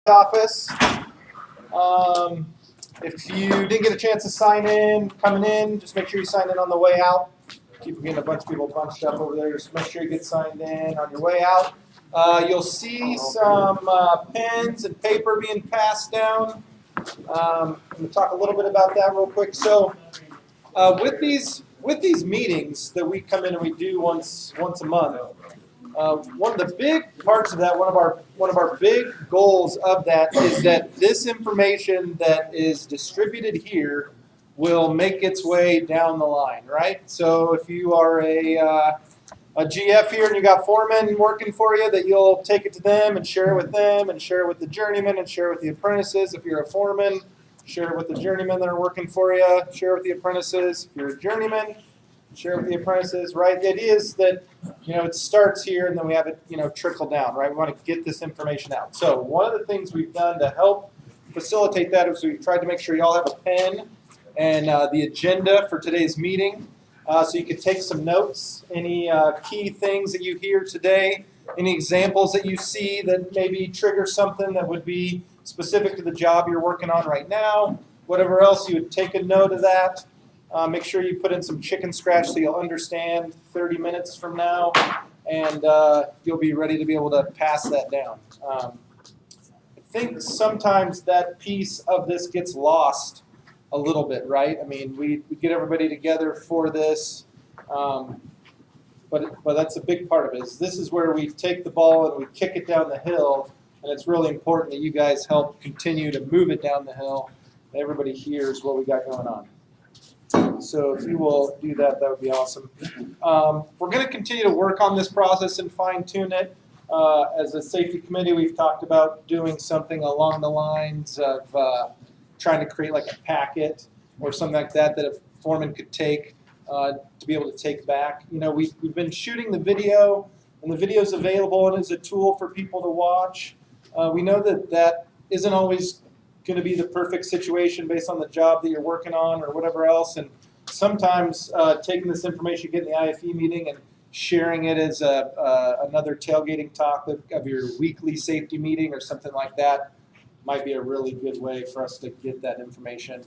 office. If you didn't get a chance to sign in coming in, just make sure you sign in on the way out. Keep getting a bunch of people bunched up over there. Just make sure you get signed in on your way out. You'll see some pens and paper being passed down. I'm going to talk a little bit about that real quick. So, with these meetings that we come in and we do once a month, one of the big parts of that, one of our big goals of that is that this information that is distributed here will make its way down the line, right? So if you are a GF here and you got foremen working for you, that you'll take it to them and share it with them and share it with the journeymen and share it with the apprentices. If you're a foreman, share it with the journeymen that are working for you, share it with the apprentices. If you're a journeyman, share it with the apprentices, right? The idea is that, it starts here and then we have it, trickle down, right? We want to get this information out. So one of the things we've done to help facilitate that is we've tried to make sure you all have a pen and the agenda for today's meeting, so you can take some notes, any key things that you hear today, any examples that you see that maybe trigger something that would be specific to the job you're working on right now, whatever else, you would take a note of that. Make sure you put in some chicken scratch so you'll understand 30 minutes from now, and you'll be ready to be able to pass that down. I think sometimes that piece of this gets lost a little bit, right? I mean, we get everybody together for this, but that's a big part of it. This is where we take the ball and we kick it down the hill, and it's really important that you guys help continue to move it down the hill, and everybody hears what we got going on. So if you will do that, that would be awesome. We're going to continue to work on this process and fine-tune it. As a safety committee, we've talked about doing something along the lines of trying to create like a packet or something like that that a foreman could take to be able to take back. We've been shooting the video, and the video is available and is a tool for people to watch. We know that isn't always going to be the perfect situation based on the job that you're working on or whatever else. And sometimes taking this information you get in the IFE meeting and sharing it as another tailgating topic of your weekly safety meeting or something like that might be a really good way for us to get that information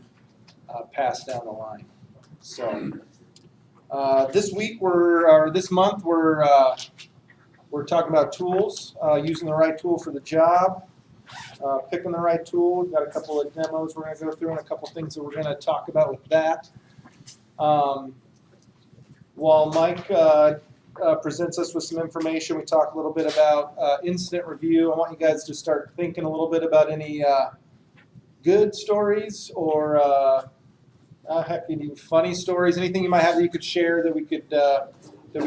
passed down the line. So this month we're talking about tools, using the right tool for the job. Picking the right tool. We've got a couple of demos we're going to go through and a couple things that we're going to talk about with that. While Mike presents us with some information, we talk a little bit about incident review. I want you guys to start thinking a little bit about any good stories or any funny stories, anything you might have that you could share that we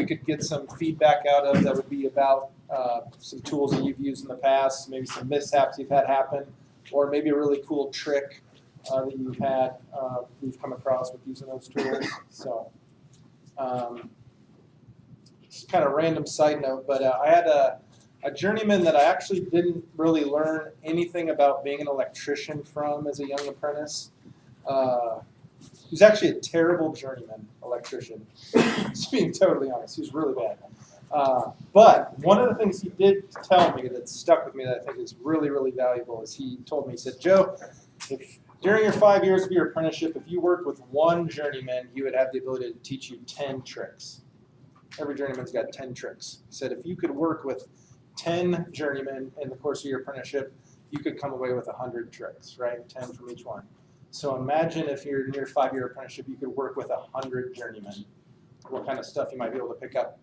could get some feedback out of that would be about some tools that you've used in the past, maybe some mishaps you've had happen, or maybe a really cool trick that we've come across with using those tools. So, just kind of random side note, but I had a journeyman that I actually didn't really learn anything about being an electrician from as a young apprentice. He was actually a terrible journeyman electrician, just being totally honest. He was really bad. But one of the things he did tell me that stuck with me that I think is really, really valuable is he told me, he said, Joe, if during your 5 years of your apprenticeship, if you worked with one journeyman, he would have the ability to teach you 10 tricks. Every journeyman's got 10 tricks. He said if you could work with 10 journeymen in the course of your apprenticeship, you could come away with 100 tricks, right? 10 from each one. So imagine if you're in your 5-year apprenticeship, you could work with 100 journeymen. What kind of stuff you might be able to pick up.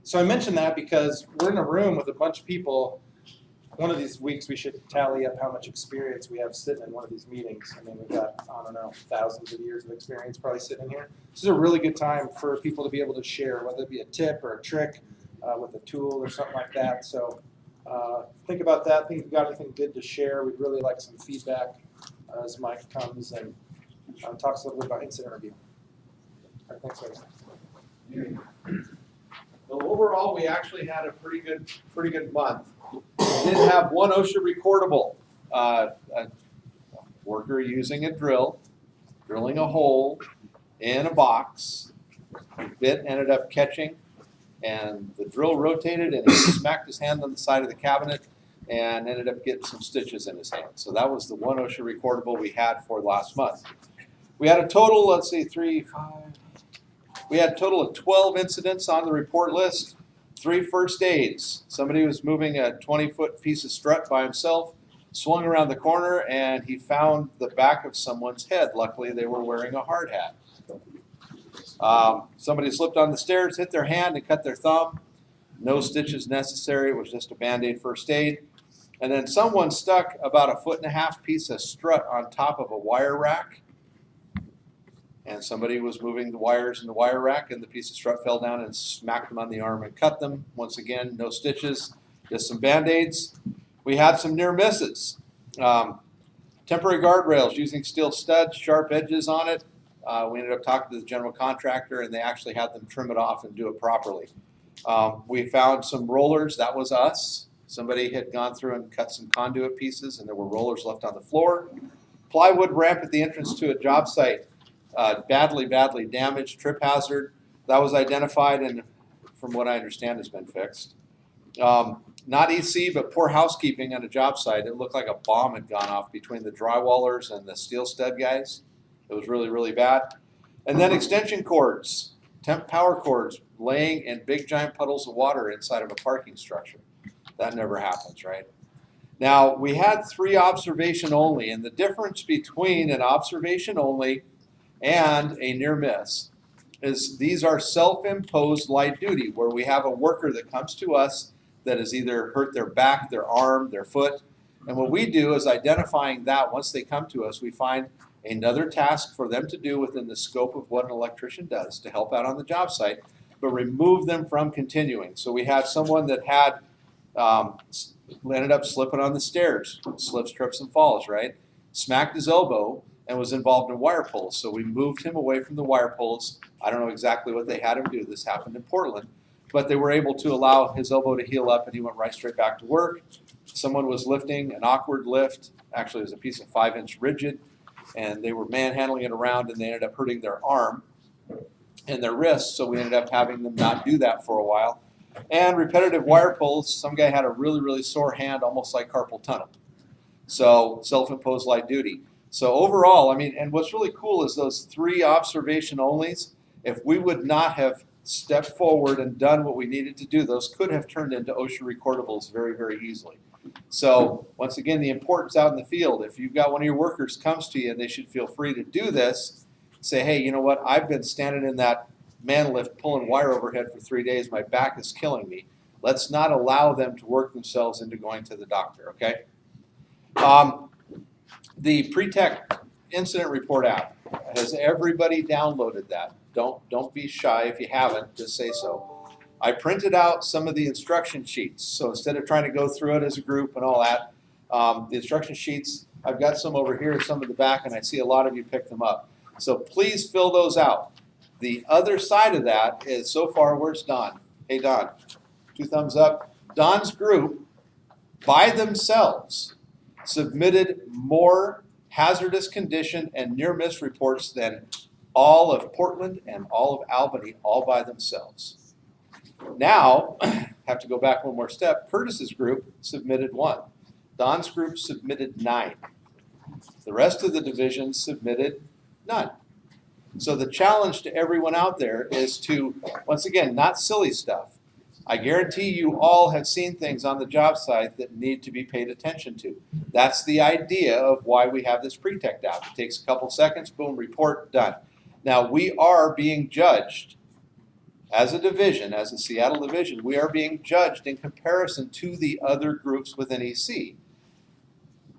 So I mentioned that because we're in a room with a bunch of people. One of these weeks we should tally up how much experience we have sitting in one of these meetings. I mean, we've got, I don't know, thousands of years of experience probably sitting in here. This is a really good time for people to be able to share, whether it be a tip or a trick with a tool or something like that. So think about that. Think if you've got anything good to share, we'd really like some feedback as Mike comes and talks a little bit about incident review. All right, thanks, guys. Well, overall, we actually had a pretty good month. We did have one OSHA recordable. A worker using a drill, drilling a hole in a box. The bit ended up catching, and the drill rotated, and he smacked his hand on the side of the cabinet and ended up getting some stitches in his hand. So that was the one OSHA recordable we had for last month. We had a total, let's see, we had a total of 12 incidents on the report list, 3 first aids. Somebody was moving a 20-foot piece of strut by himself, swung around the corner, and he found the back of someone's head. Luckily, they were wearing a hard hat. Somebody slipped on the stairs, hit their hand, and cut their thumb. No stitches necessary. It was just a Band-Aid first aid. And then someone stuck about a 1.5-foot piece of strut on top of a wire rack. And somebody was moving the wires in the wire rack, and the piece of strut fell down and smacked them on the arm and cut them. Once again, no stitches, just some Band-Aids. We had some near misses. Temporary guardrails using steel studs, sharp edges on it. We ended up talking to the general contractor, and they actually had them trim it off and do it properly. We found some rollers. That was us. Somebody had gone through and cut some conduit pieces, and there were rollers left on the floor. Plywood ramp at the entrance to a job site. Badly damaged, trip hazard. That was identified and, from what I understand, has been fixed. Not EC, but poor housekeeping on a job site. It looked like a bomb had gone off between the drywallers and the steel stud guys. It was really bad. And then extension cords, temp power cords, laying in big giant puddles of water inside of a parking structure. That never happens, right? Now, we had 3 observation only, and the difference between an observation only and a near miss is these are self-imposed light duty, where we have a worker that comes to us that has either hurt their back, their arm, their foot, and what we do is identifying that. Once they come to us, we find another task for them to do within the scope of what an electrician does to help out on the job site, but remove them from continuing. So we had someone that had ended up slipping on the stairs, slips, trips, and falls, right? Smacked his elbow and was involved in wire pulls. So we moved him away from the wire pulls. I don't know exactly what they had him do. This happened in Portland. But they were able to allow his elbow to heal up, and he went right straight back to work. Someone was lifting an awkward lift. Actually, it was a piece of 5-inch rigid, and they were manhandling it around, and they ended up hurting their arm and their wrist, so we ended up having them not do that for a while. And repetitive wire pulls, some guy had a really sore hand, almost like carpal tunnel. So self-imposed light duty. So overall, I mean, and what's really cool is those 3 observation onlys. If we would not have stepped forward and done what we needed to do, those could have turned into OSHA recordables very easily. So once again, the importance out in the field, if you've got one of your workers comes to you and they should feel free to do this, say, hey, you know what, I've been standing in that man lift pulling wire overhead for 3 days, my back is killing me. Let's not allow them to work themselves into going to the doctor, okay? The Pre-Tech Incident Report app, has everybody downloaded that? Don't be shy if you haven't, just say so. I printed out some of the instruction sheets, so instead of trying to go through it as a group and all that, the instruction sheets, I've got some over here, some in the back, and I see a lot of you pick them up. So please fill those out. The other side of that is, so far, where's Don? Hey, Don, 2 thumbs up. Don's group, by themselves, submitted more hazardous condition and near-miss reports than all of Portland and all of Albany, all by themselves. Now, have to go back one more step. Curtis's group submitted 1. Don's group submitted 9. The rest of the divisions submitted none. So the challenge to everyone out there is to, once again, not silly stuff. I guarantee you all have seen things on the job site that need to be paid attention to. That's the idea of why we have this Pre-Tech app. It takes a couple seconds, boom, report, done. Now, we are being judged as a division, as a Seattle division, we are being judged in comparison to the other groups within EC.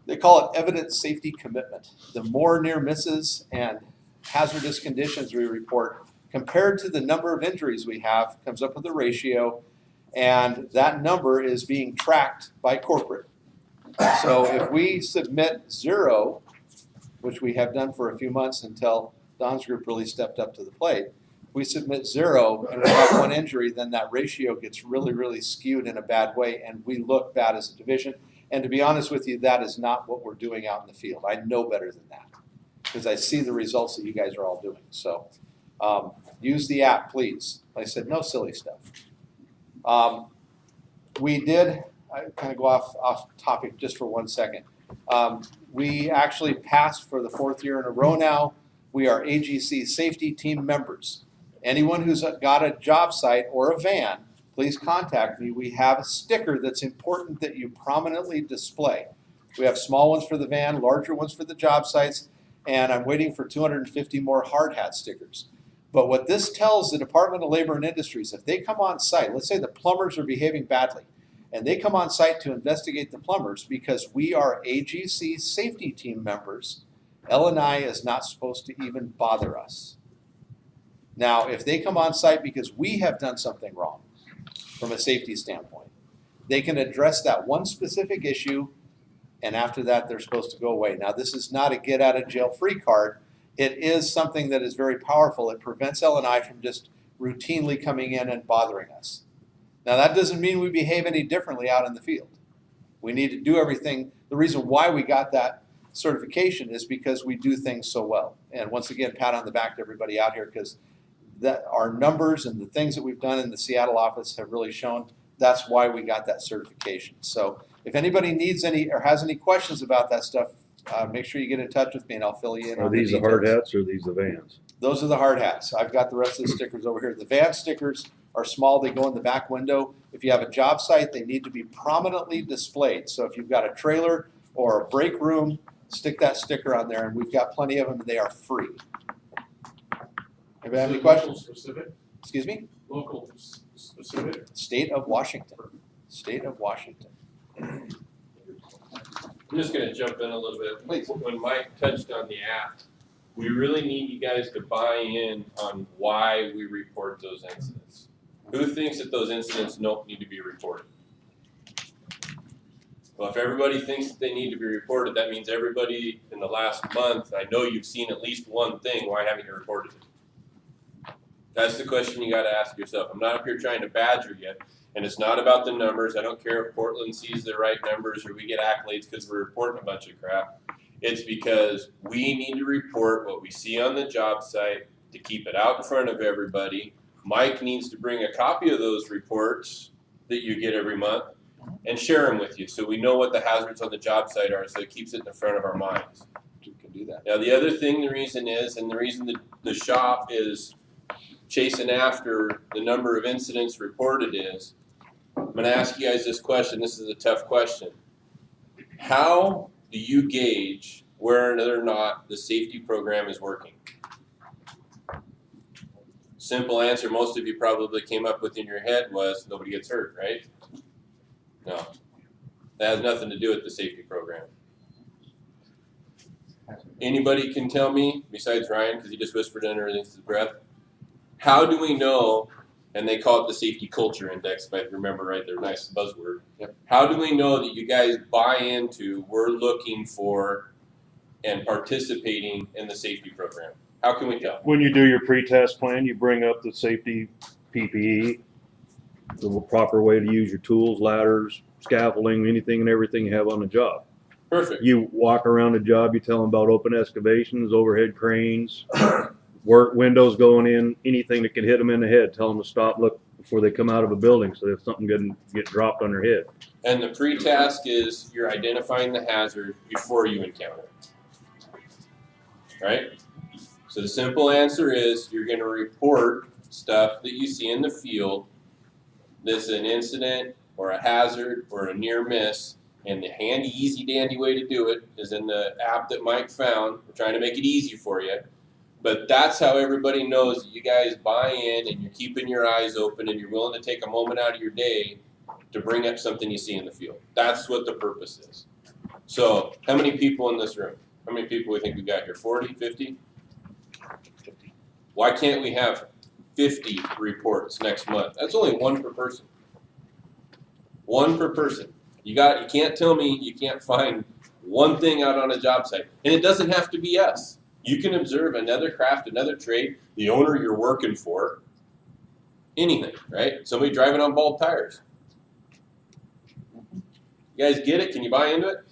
They call it evidence safety commitment. The more near misses and hazardous conditions we report compared to the number of injuries we have comes up with a ratio, and that number is being tracked by corporate. So if we submit 0, which we have done for a few months until Don's group really stepped up to the plate, if we submit 0 and we have 1 injury, then that ratio gets really skewed in a bad way, and we look bad as a division. And to be honest with you, that is not what we're doing out in the field. I know better than that because I see the results that you guys are all doing. So use the app, please. Like I said, no silly stuff. We did I kind of go off topic just for 1 second. We actually passed for the 4th year in a row now. We are AGC safety team members. Anyone who's got a job site or a van, please contact me. We have a sticker that's important that you prominently display. We have small ones for the van, larger ones for the job sites, and I'm waiting for 250 more hard hat stickers. But what this tells the Department of Labor and Industries, if they come on site, let's say the plumbers are behaving badly, and they come on site to investigate the plumbers because we are AGC safety team members, L&I is not supposed to even bother us. Now, if they come on site because we have done something wrong from a safety standpoint, they can address that one specific issue, and after that, they're supposed to go away. Now, this is not a get-out-of-jail-free card. It is something that is very powerful. It prevents L&I from just routinely coming in and bothering us. Now, that doesn't mean we behave any differently out in the field. We need to do everything. The reason why we got that certification is because we do things so well. And once again, pat on the back to everybody out here, because that our numbers and the things that we've done in the Seattle office have really shown that's why we got that certification. So if anybody needs any or has any questions about that stuff, make sure you get in touch with me and I'll fill you in. Are these the hard hats or are these the vans? Those are the hard hats. I've got the rest of the stickers over here. The van stickers are small. They go in the back window. If you have a job site, they need to be prominently displayed. So if you've got a trailer or a break room, stick that sticker on there, and we've got plenty of them, and they are free. Anybody have any questions? Specific? Excuse me? Local specific? State of Washington. State of Washington. I'm just gonna jump in a little bit. Please. When Mike touched on the app, we really need you guys to buy in on why we report those incidents. Who thinks that those incidents don't need to be reported? Well, if everybody thinks that they need to be reported, that means everybody in the last month, I know you've seen at least one thing, why haven't you reported it? That's the question you gotta ask yourself. I'm not up here trying to badger you, and it's not about the numbers. I don't care if Portland sees the right numbers or we get accolades because we're reporting a bunch of crap. It's because we need to report what we see on the job site to keep it out in front of everybody. Mike needs to bring a copy of those reports that you get every month and share them with you so we know what the hazards on the job site are, so it keeps it in the front of our minds. You can do that. Now the other thing, the reason is, and the reason that the shop is chasing after the number of incidents reported is, I'm going to ask you guys this question. This is a tough question. How do you gauge whether or not the safety program is working? Simple answer most of you probably came up with in your head was nobody gets hurt, right? No. That has nothing to do with the safety program. Anybody can tell me, besides Ryan, because he just whispered underneath his breath, how do we know, and they call it the safety culture index, if I remember right, they're a nice buzzword. Yep. How do we know that you guys buy into, we're looking for and participating in the safety program? How can we tell? When you do your pre-test plan, you bring up the safety PPE, the proper way to use your tools, ladders, scaffolding, anything and everything you have on the job. Perfect. You walk around the job, you tell them about open excavations, overhead cranes, work windows going in, anything that can hit them in the head. Tell them to stop, look before they come out of a building so that something doesn't get dropped on their head. And the pre-task is you're identifying the hazard before you encounter it. Right? So the simple answer is you're going to report stuff that you see in the field that's an incident or a hazard or a near miss, and the handy, easy, dandy way to do it is in the app that Mike found. We're trying to make it easy for you. But that's how everybody knows that you guys buy in and you're keeping your eyes open and you're willing to take a moment out of your day to bring up something you see in the field. That's what the purpose is. So how many people in this room? How many people we think we got here? 40, 50? 50. Why can't we have 50 reports next month? That's only one per person. One per person. You can't tell me you can't find one thing out on a job site. And it doesn't have to be us. You can observe another craft, another trade, the owner you're working for, anything, right? Somebody driving on bald tires. You guys get it? Can you buy into it?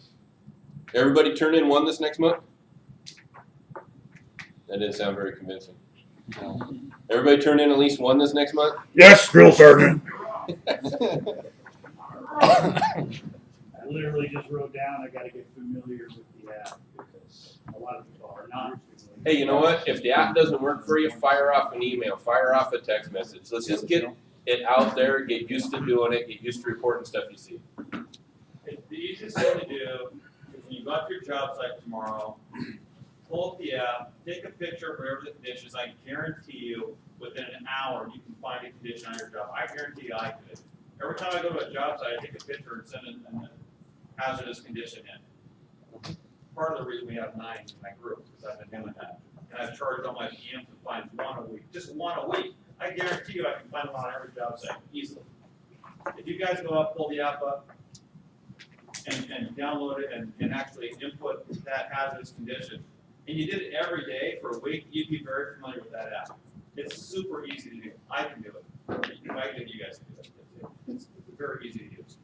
Everybody turn in one this next month? That didn't sound very convincing. Everybody turn in at least one this next month? Yes, drill sergeant. I literally just wrote down, I gotta get familiar with the app because a lot of people are not familiar. Hey, you know what? If the app doesn't work for you, fire off an email, fire off a text message. Let's just get it out there, get used to doing it, get used to reporting stuff you see. The easiest thing to do is when you go out to your job site tomorrow, pull up the app, take a picture of wherever the condition is. I guarantee you, within an hour, you can find a condition on your job. I guarantee you I could. Every time I go to a job site, I take a picture and send a hazardous condition in. Part of the reason we have 9 in my group is because I've been doing that. And I've charged all my PMs to find one a week, just one a week. I guarantee you I can find one on every job site easily. If you guys go up, pull the app up, and download it and actually input that hazardous condition, and you did it every day for a week, you'd be very familiar with that app. It's super easy to do. I can do it. If I can, you guys can do it. It's very easy to use.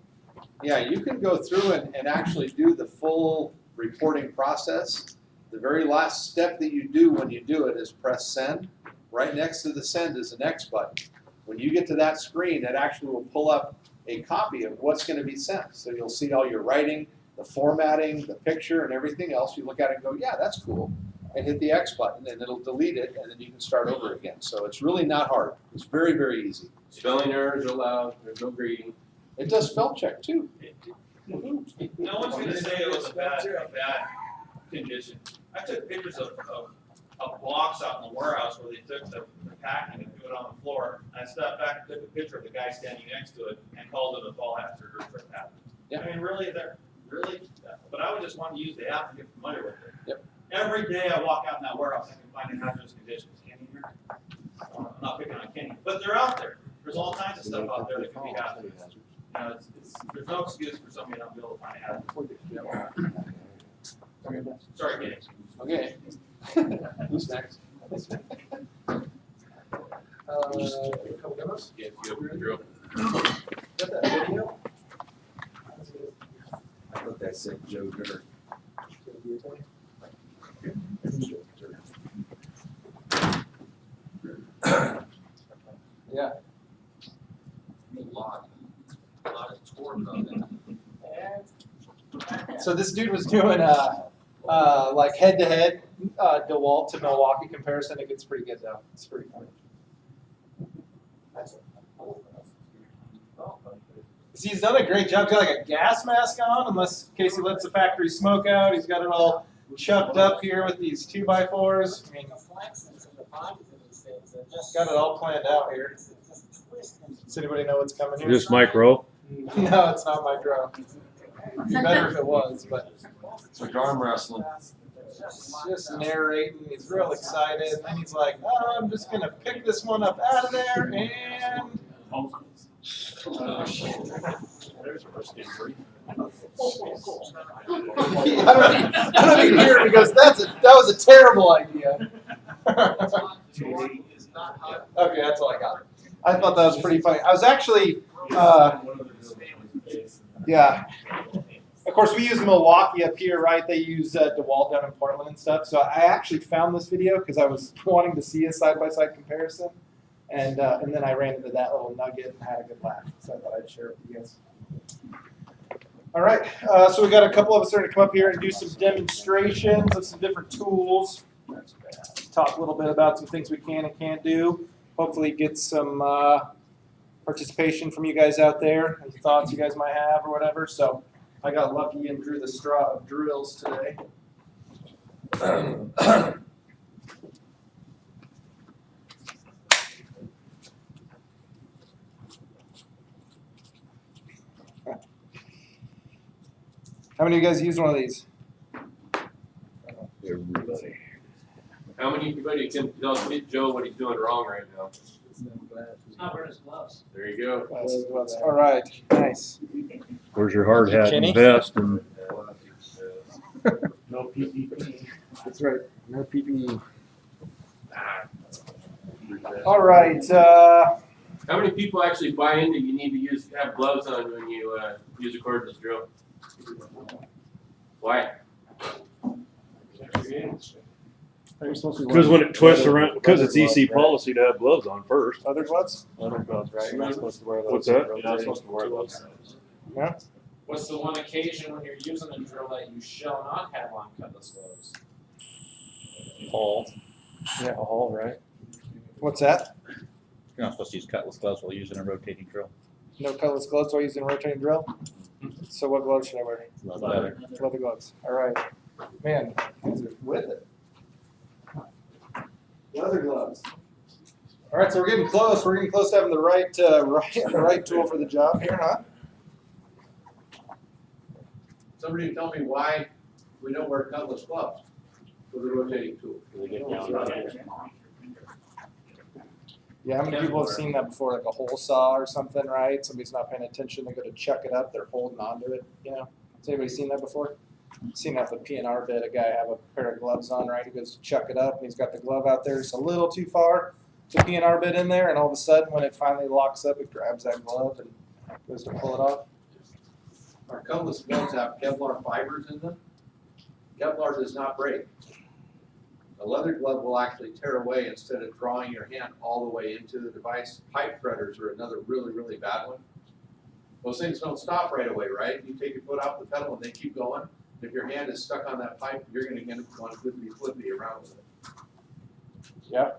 Yeah, you can go through and actually do the full reporting process. The very last step that you do when you do it is press send. Right next to the send is an X button. When you get to that screen, it actually will pull up a copy of what's going to be sent. So you'll see all your writing, the formatting, the picture, and everything else. You look at it and go, yeah, that's cool. And hit the X button, and it'll delete it, and then you can start over again. So it's really not hard. It's very, very easy. Spelling errors are allowed, there's no grading. It does spell check, too. No one's going to say it was a bad condition. I took pictures of a box out in the warehouse where they took the packing and threw it on the floor. And I stepped back and took a picture of the guy standing next to it and called it a fall hazard or trip hazard. Yeah. I mean, really, but I would just want to use the app and get familiar with it. Yep. Every day I walk out in that warehouse, I can find a hazardous condition. Is Kenny here? I'm not picking on Kenny, but they're out there. There's all kinds of stuff out there that can be hazardous. You know, there's no excuse for somebody not to be able to find a hazard. Sorry, Kenny. Okay. Who's next? Couple demos. Yeah, if you open the drill. Got that video? I thought that said Joe Dirt. Yeah. A lot of torque on that. So this dude was doing like head-to-head DeWalt to Milwaukee comparison. It gets pretty good though. It's pretty funny. He's done a great job. He's got like a gas mask on, unless in case he lets the factory smoke out. He's got it all chucked up here with these 2x4s. I mean, got it all planned out here. Does anybody know what's coming here? Just micro. No, it's not micro. It'd be better if it was, but It's like arm wrestling. just narrating. He's real excited. And then he's like, oh, I'm just going to pick this one up out of there and... There's first injury. I don't even hear it because that was a terrible idea. Okay, that's all I got. I thought that was pretty funny. I was actually, yeah. Of course, we use Milwaukee up here, right? They use DeWalt down in Portland and stuff. So I actually found this video because I was wanting to see a side-by-side comparison. And then I ran into that little nugget and had a good laugh. So I thought I'd share it with you guys. All right, so we got a couple of us are going to come up here and do some demonstrations of some different tools. Talk a little bit about some things we can and can't do. Hopefully get some participation from you guys out there and thoughts you guys might have or whatever. So I got lucky and drew the straw of drills today. How many of you guys used one of these? Everybody. How many anybody can tell Joe what he's doing wrong right now? Not wearing his gloves. There you go. All right, nice. Where's your hard hat Kenny? and vest? And No PPP. That's right. No PPE. All right. How many people actually buy into you need to have gloves on when you use a cordless drill? Why? because when it twists around, because it's EC policy to have gloves on first. Other gloves? Other gloves, right? You're not supposed to wear those. What's that? You're not supposed to wear those. Yeah. What's the one occasion when you're using a drill that you shall not have on cutlass gloves? Hole. Yeah. A hole, right? What's that? You're not supposed to use cutlass gloves while using a rotating drill. No cutlass gloves while using a rotating drill? So what gloves should I wear? Leather. Leather gloves. All right. Man, these are with it. Leather gloves. All right, so we're getting close. We're getting close to having the right tool for the job here, huh? Somebody tell me why we don't wear cutlass gloves for the rotating tool. Yeah, how many people have seen that before, like a hole saw or something, right? Somebody's not paying attention, they go to chuck it up, they're holding onto it, you know? Has anybody seen that before? Seen that with a P&R bit, a guy have a pair of gloves on, right? He goes to chuck it up, and he's got the glove out there just a little too far, the P&R bit in there, and all of a sudden, when it finally locks up, it grabs that glove and goes to pull it off. Our cutlass gloves have Kevlar fibers in them. Kevlar does not break. A leather glove will actually tear away instead of drawing your hand all the way into the device. Pipe threaders are another really, really bad one. Those things don't stop right away, right? You take your foot off the pedal and they keep going. If your hand is stuck on that pipe, you're gonna get one flippy around with it. Yeah.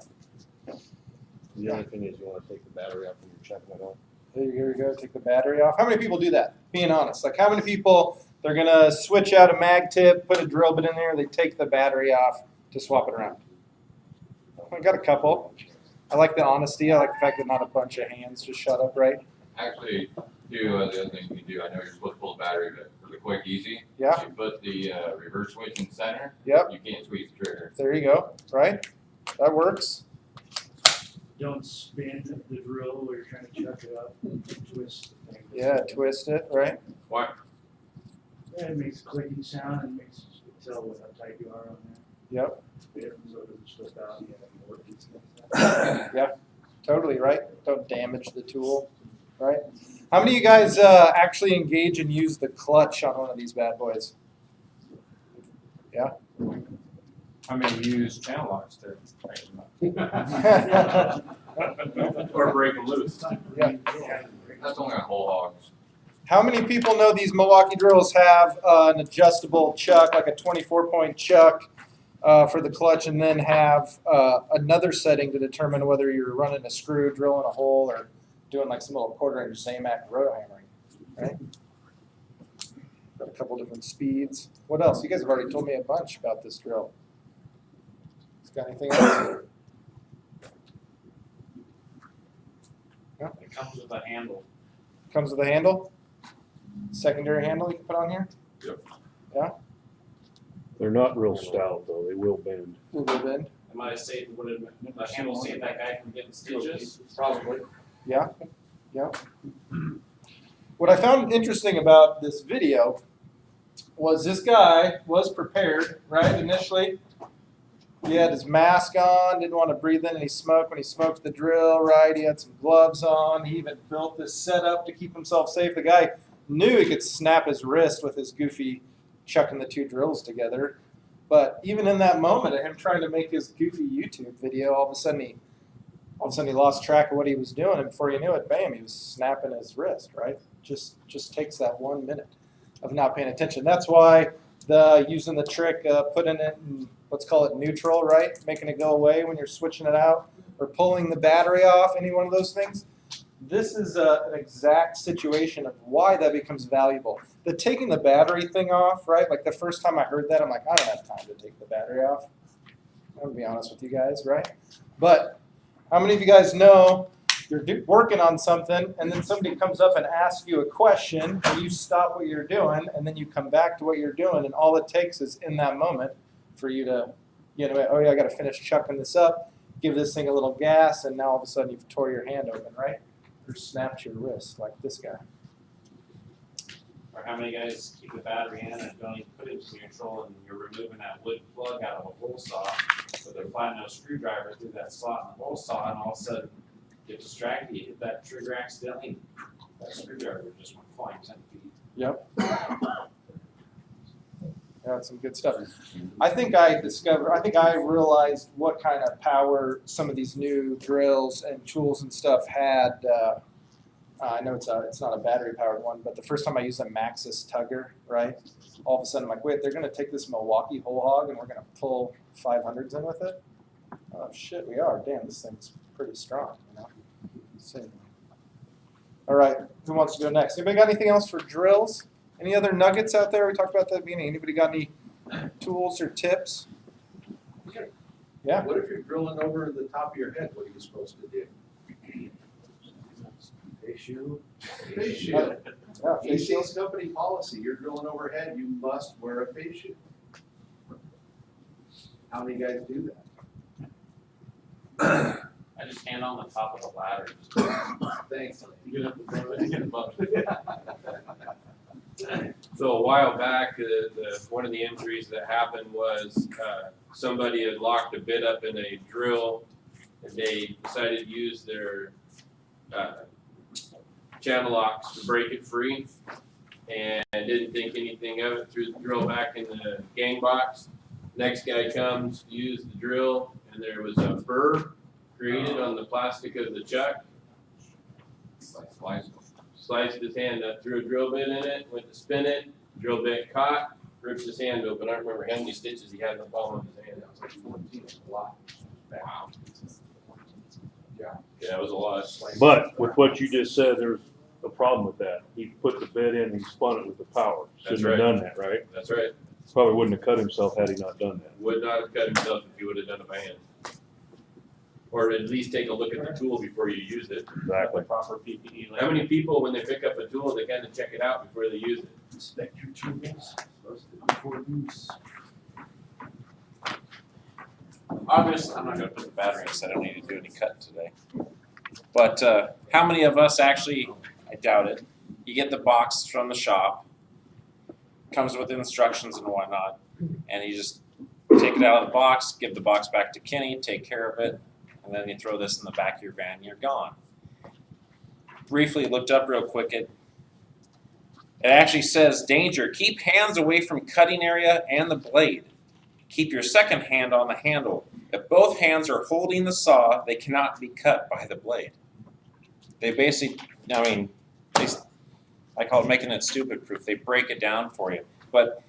The only thing is you want to take the battery off when you're checking it out. Here we go, take the battery off. How many people do that? Being honest, like how many people, they're gonna switch out a mag tip, put a drill bit in there, they take the battery off to swap it around. I got a couple. I like the honesty. I like the fact that not a bunch of hands just shut up, right? Actually, the other thing you can do, I know you're supposed to pull the battery, but for the quick easy, Yeah. you put the reverse switch in the center. Yep. You can't squeeze the trigger. There you go, right? That works. Don't spin the drill where you're trying to chuck it up, twist the thing. Yeah, twist it, right? Why? Yeah, it makes a clicking sound and makes you tell what how tight you are on there. Yep. So it doesn't slip out and you have more pieces. Yeah, totally, right? Don't damage the tool, right? How many of you guys actually engage and use the clutch on one of these bad boys? Yeah. How many use channel locks to tighten Or break them loose. Yeah. That's only on whole hogs. How many people know these Milwaukee drills have an adjustable chuck, like a 24-point chuck for the clutch, and then have another setting to determine whether you're running a screw, drilling a hole, or doing like some little quarter-inch Zamac roto hammering, right? Got a couple different speeds. What else? You guys have already told me a bunch about this drill. Got anything else? Yeah. It comes with a handle. Comes with a handle? Secondary handle you can put on here? Yep. Yeah? They're not real stout though, they will bend. A little bend. Am I safe, would it, the handle save that guy from getting stitches? Probably. Yeah, yeah. What I found interesting about this video was this guy was prepared, right, initially. He had his mask on, didn't want to breathe in any smoke when he smoked the drill, right? He had some gloves on. He even built this setup to keep himself safe. The guy knew he could snap his wrist with his goofy chucking the two drills together. But even in that moment of him trying to make his goofy YouTube video, all of a sudden he lost track of what he was doing, and before you knew it, bam, he was snapping his wrist, right? Just takes that 1 minute of not paying attention. That's why using the trick, putting it in, let's call it neutral, right? Making it go away when you're switching it out, or pulling the battery off, any one of those things. This is an exact situation of why that becomes valuable. The taking the battery thing off, right? Like the first time I heard that, I'm like, I don't have time to take the battery off. I'm gonna be honest with you guys, right? But how many of you guys know you're working on something and then somebody comes up and asks you a question and you stop what you're doing and then you come back to what you're doing, and all it takes is in that moment for you to, oh yeah, I gotta finish chucking this up, give this thing a little gas, and now all of a sudden you've tore your hand open, right? Or snapped your wrist like this guy. Or how many guys keep the battery in and don't even put it in neutral, and you're removing that wood plug out of a hole saw with a flat nose screwdriver through that slot in the hole saw, and all of a sudden you get distracted, you hit that trigger accidentally, that screwdriver just went flying 10 feet. Yep. That's some good stuff. I think I realized what kind of power some of these new drills and tools and stuff had I know it's not a battery powered one, but the first time I used a Maxxis tugger, right? All of a sudden I'm like, wait, they're gonna take this Milwaukee whole hog and we're gonna pull 500s in with it? Oh shit, we are. Damn, this thing's pretty strong, you know? So, all right, who wants to go next? Anybody got anything else for drills? Any other nuggets out there? We talked about that at the beginning. Anybody got any tools or tips? Yeah. What if you're drilling over the top of your head? What are you supposed to do? Face shield. Face shield. Yeah, face shield. EC's company policy, you're drilling overhead, you must wear a face shield. How many guys do that? I just stand on the top of the ladder. Thanks. So a while back, one of the injuries that happened was somebody had locked a bit up in a drill, and they decided to use their channel locks to break it free, and didn't think anything of it. Threw the drill back in the gang box. Next guy comes, used the drill, and there was a burr created on the plastic of the chuck. Sliced his hand up, threw a drill bit in it, went to spin it, drill bit caught, ripped his hand open. I don't remember how many stitches he had in the palm of his hand. That was like 14, a lot. Wow. Yeah, it was a lot. But with what you just said, there's a problem with that. He put the bit in and he spun it with the power. That's Shouldn't have right. done that, right? That's right. Probably wouldn't have cut himself had he not done that. Would not have cut himself if he would have done it by hand. Or at least take a look at the tool before you use it. Exactly. Proper PPE. How many people, when they pick up a tool, they kind of check it out before they use it? Inspect your tools, supposed to before use. I'm not gonna put the battery in, so I don't need to do any cutting today. But how many of us actually, I doubt it, you get the box from the shop, comes with instructions and whatnot, and you just take it out of the box, give the box back to Kenny, take care of it, and then you throw this in the back of your van and you're gone. Briefly looked up real quick, it actually says, danger, keep hands away from cutting area and the blade. Keep your second hand on the handle. If both hands are holding the saw, they cannot be cut by the blade. They basically, I call it making it stupid proof. They break it down for you. But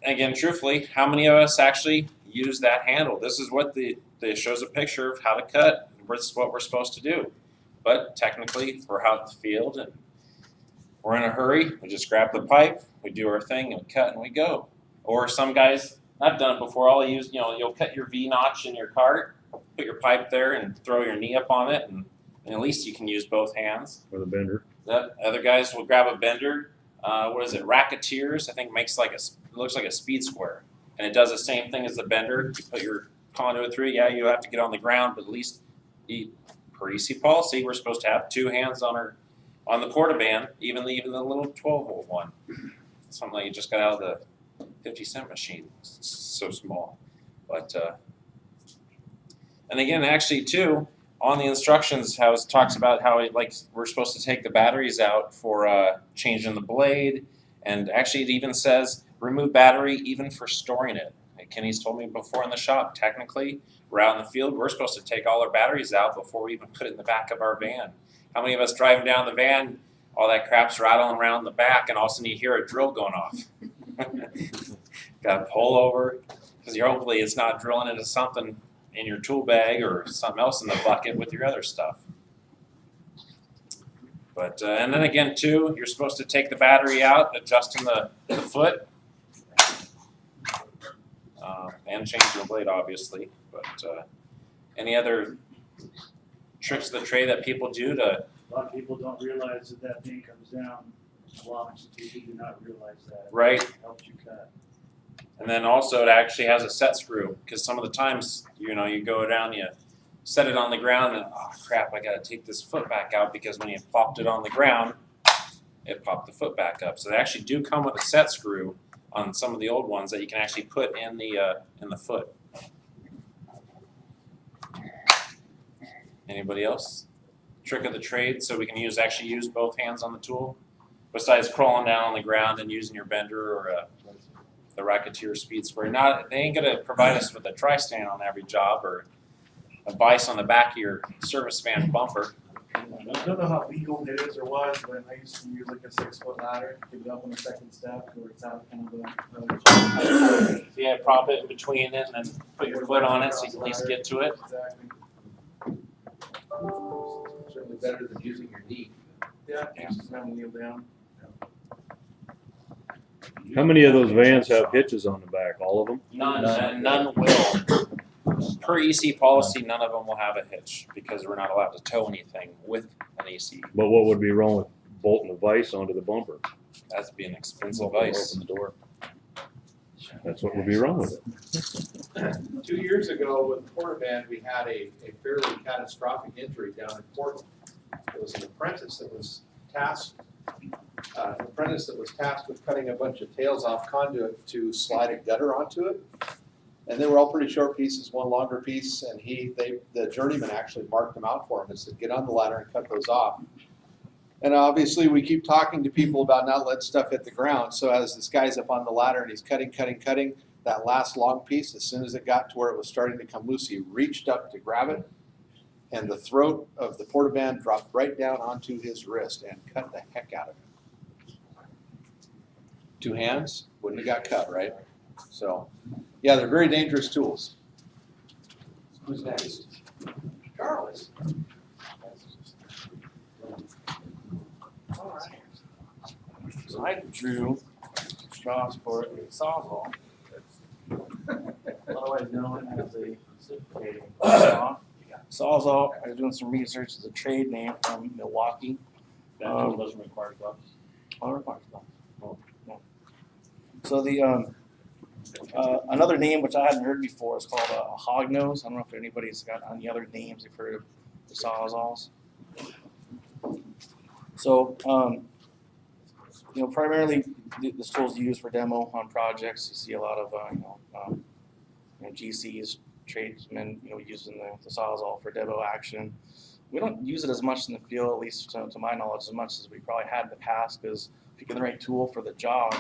again, truthfully, how many of us actually use that handle? This is what it shows a picture of how to cut. This is what we're supposed to do. But technically, we're out in the field and we're in a hurry. We just grab the pipe, we do our thing, and we cut and we go. Or some guys, I've done it before, all you use, you'll cut your V-notch in your cart, put your pipe there and throw your knee up on it, and at least you can use both hands. Or the bender. Other guys will grab a bender. What is it? Racketeers, I think, makes looks like a speed square, and it does the same thing as the bender. You put your conduit through. Yeah, you have to get on the ground, but at least per EC policy, we're supposed to have two hands on the portaband, even the little 12-volt one. Something like you just got out of the 50-cent machine. It's so small, but and again, actually too. On the instructions, how it talks about how we're supposed to take the batteries out for changing the blade, and actually it even says remove battery even for storing it. Like Kenny's told me before in the shop, technically we're out in the field, we're supposed to take all our batteries out before we even put it in the back of our van. How many of us driving down the van, all that crap's rattling around the back, and all of a sudden you hear a drill going off? Got to pull over because hopefully it's not drilling into something in your tool bag or something else in the bucket with your other stuff. But and then again too, you're supposed to take the battery out, adjusting the foot, and change your blade obviously. But any other tricks of the trade that people do to? A lot of people don't realize that thing comes down blocks. People do not realize that. Right. It helps you cut. And then also it actually has a set screw, because some of the times, you go down, you set it on the ground and, oh crap, I gotta take this foot back out, because when you plopped it on the ground, it popped the foot back up. So they actually do come with a set screw on some of the old ones that you can actually put in the foot. Anybody else? Trick of the trade, so we can actually use both hands on the tool, besides crawling down on the ground and using your bender or the Racketeer speed square. They ain't gonna provide us with a tri-stand on every job or a vise on the back of your service van bumper. I don't know how legal it is or was, but I used to use like a 6-foot ladder, give it up on the second step, where it's out kind of a. Yeah, prop it in between it and then put your foot on it so you can at least get to it. Exactly. Certainly better than using your knee. Yeah, just kind of kneel down. How many of those vans have hitches on the back? All of them? None will. Per EC policy, none of them will have a hitch because we're not allowed to tow anything with an EC. But what would be wrong with bolting a vise onto the bumper? That'd be an expensive vise. Open the door. That's what would be wrong with it. 2 years ago with the Porter Band, we had a fairly catastrophic injury down in Portland. It was an apprentice that was tasked with cutting a bunch of tails off conduit to slide a gutter onto it. And they were all pretty short pieces, one longer piece, and the journeyman actually marked them out for him and said, get on the ladder and cut those off. And obviously we keep talking to people about not letting stuff hit the ground. So as this guy's up on the ladder and he's cutting, that last long piece, as soon as it got to where it was starting to come loose, he reached up to grab it, and the throat of the Porter Band dropped right down onto his wrist and cut the heck out of him. 2 hands, wouldn't have got cut, right? So, yeah, they're very dangerous tools. Who's next? Charles. All right. So I drew straws for a sawzall, otherwise known as a reciprocating saw. Sawzall, I was doing some research, is a trade name from Milwaukee. That tool doesn't require gloves. All requires gloves. Oh, no. So the another name which I hadn't heard before is called a hog nose. I don't know if anybody's got any other names you've heard of the sawzalls. So primarily this tool is used for demo on projects. You see a lot of GCs, tradesmen, using the sawzall for demo action. We don't use it as much in the field, at least to my knowledge, as much as we probably had in the past, because if you get the right tool for the job,